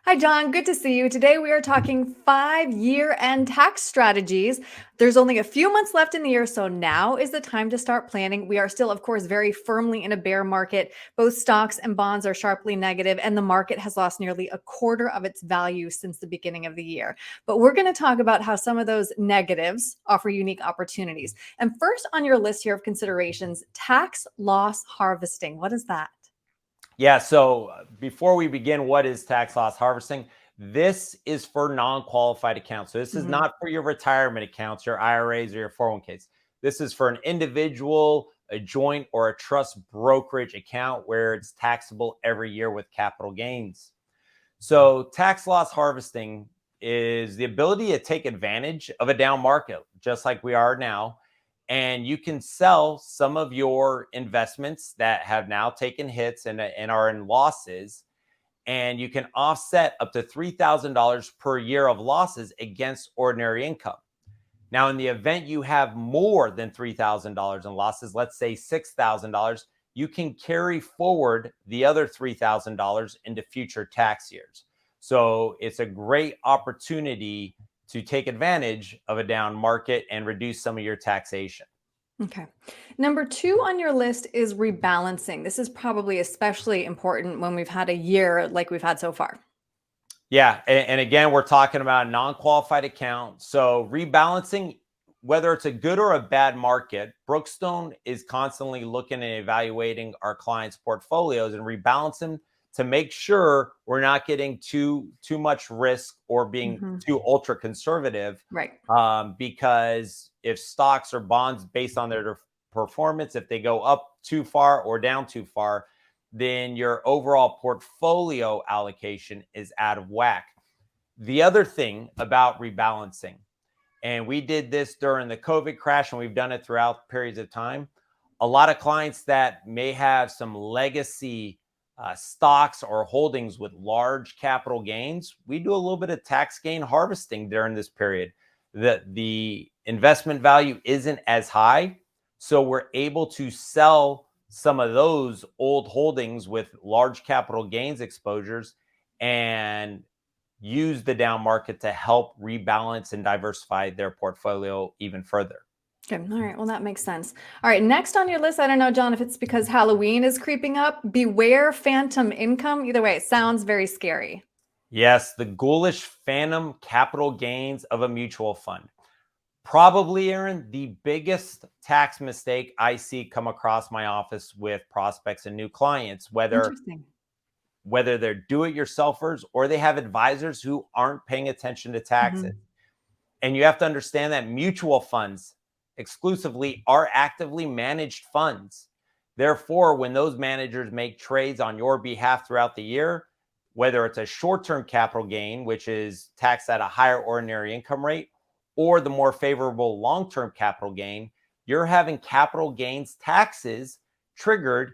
Hi, John. Good to see you. Today we are talking 5 year-end tax strategies. There's only a few months left in the year, so now is the time to start planning. We are still, of course, very firmly in a bear market. Both stocks and bonds are sharply negative, and the market has lost nearly a quarter of its value since the beginning of the year. But we're going to talk about how some of those negatives offer unique opportunities. And first on your list here of considerations, tax loss harvesting. What is that? Yeah, so before we begin, what is tax loss harvesting? This is for non-qualified accounts. So this is Mhm. not for your retirement accounts, your IRAs, or your 401ks. This is for an individual, a joint, or a trust brokerage account where it's taxable every year with capital gains. So tax loss harvesting is the ability to take advantage of a down market, just like we are now. And you can sell some of your investments that have now taken hits and are in losses. And you can offset up to $3,000 per year of losses against ordinary income. Now, in the event you have more than $3,000 in losses, let's say $6,000, you can carry forward the other $3,000 into future tax years. So it's a great opportunity to take advantage of a down market and reduce some of your taxation. Okay. Number two on your list is rebalancing. This is probably especially important when we've had a year like we've had so far. Yeah. And again, we're talking about a non-qualified account. So rebalancing, whether it's a good or a bad market, Brookstone is constantly looking and evaluating our clients' portfolios and rebalancing to make sure we're not getting too much risk or being Mhm. too ultra conservative. Right. Because if stocks or bonds based on their performance, if they go up too far or down too far, then your overall portfolio allocation is out of whack. The other thing about rebalancing, and we did this during the COVID crash, and we've done it throughout periods of time. A lot of clients that may have some legacy stocks or holdings with large capital gains, we do a little bit of tax gain harvesting during this period. The investment value isn't as high, so we're able to sell some of those old holdings with large capital gains exposures and use the down market to help rebalance and diversify their portfolio even further. Okay. All right. Well, that makes sense. All right. Next on your list, I don't know, John, if it's because Halloween is creeping up. Beware phantom income. Either way, it sounds very scary. Yes, the ghoulish phantom capital gains of a mutual fund. Probably, Aaron, the biggest tax mistake I see come across my office with prospects and new clients, Interesting. whether they're do-it-yourselfers or they have advisors who aren't paying attention to taxes. Mhm. And you have to understand that mutual funds exclusively are actively managed funds. Therefore, when those managers make trades on your behalf throughout the year, whether it's a short term capital gain, which is taxed at a higher ordinary income rate, or the more favorable long term capital gain, you're having capital gains taxes triggered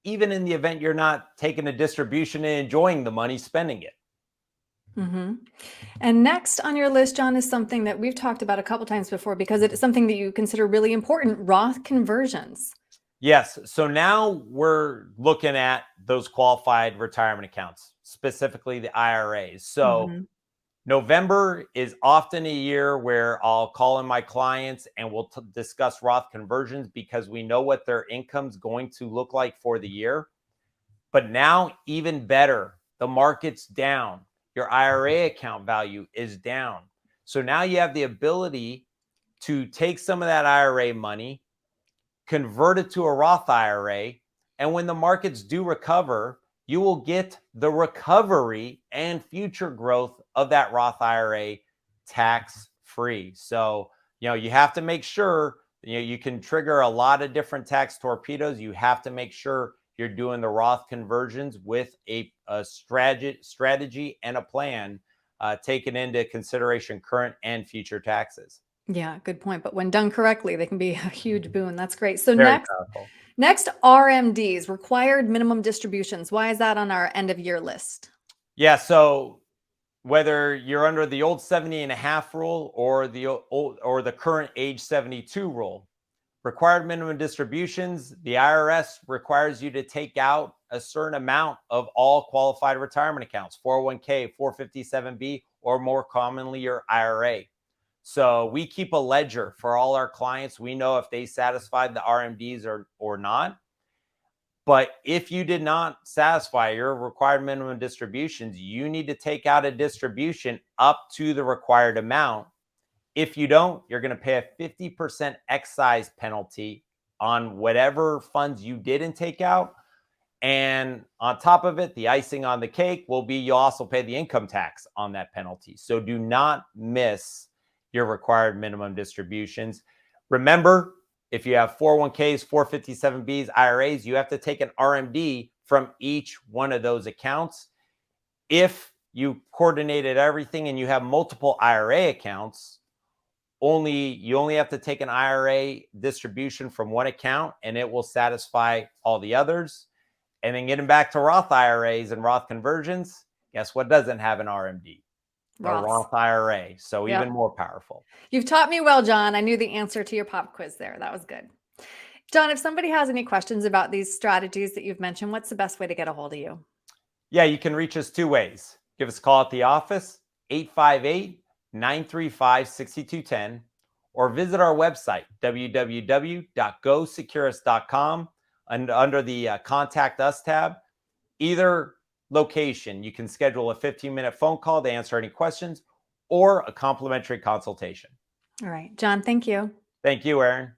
even in the event you're not taking a distribution and enjoying the money spending it. Hmm. And next on your list, John, is something that we've talked about a couple times before because it's something that you consider really important, Roth conversions. Yes. So now we're looking at those qualified retirement accounts, specifically the IRAs. So Hmm. November is often a year where I'll call in my clients and we'll discuss Roth conversions because we know what their income's going to look like for the year. But now, even better, the market's down. Your IRA account value is down. So now you have the ability to take some of that IRA money, convert it to a Roth IRA, and when the markets do recover, you will get the recovery and future growth of that Roth IRA tax free. So, you have to make sure you can trigger a lot of different tax torpedoes. You have to make sure you're doing the Roth conversions with a strategy and a plan, taking into consideration current and future taxes. Yeah, good point. But when done correctly, they can be a huge boon. That's great. So Very next, powerful. next RMDs, required minimum distributions. Why is that on our end of year list? Yeah. So whether you're under the old 70 and a half rule or the current age 72 rule, Required minimum distributions, the IRS requires you to take out a certain amount of all qualified retirement accounts, 401k, 457b, or more commonly your IRA. So we keep a ledger for all our clients. We know if they satisfied the RMDs or not. But if you did not satisfy your required minimum distributions, you need to take out a distribution up to the required amount. If you don't, you're going to pay a 50% excise penalty on whatever funds you didn't take out. And on top of it, the icing on the cake will be you'll also pay the income tax on that penalty. So do not miss your required minimum distributions. Remember, if you have 401ks, 457bs, IRAs, you have to take an RMD from each one of those accounts. If you coordinated everything and you have multiple IRA accounts, you only have to take an IRA distribution from one account and it will satisfy all the others. And then getting back to Roth IRAs and Roth conversions, guess what doesn't have an RMD? A Roth IRA. So even more powerful. You've taught me well, John. I knew the answer to your pop quiz there. That was good. John, if somebody has any questions about these strategies that you've mentioned, what's the best way to get a hold of you? Yeah, you can reach us two ways. Give us a call at the office, 858-935-6210, or visit our website, www.gosecurus.com, and under the Contact Us tab. Either location, you can schedule a 15-minute phone call to answer any questions or a complimentary consultation. All right, John, thank you. Thank you, Erin.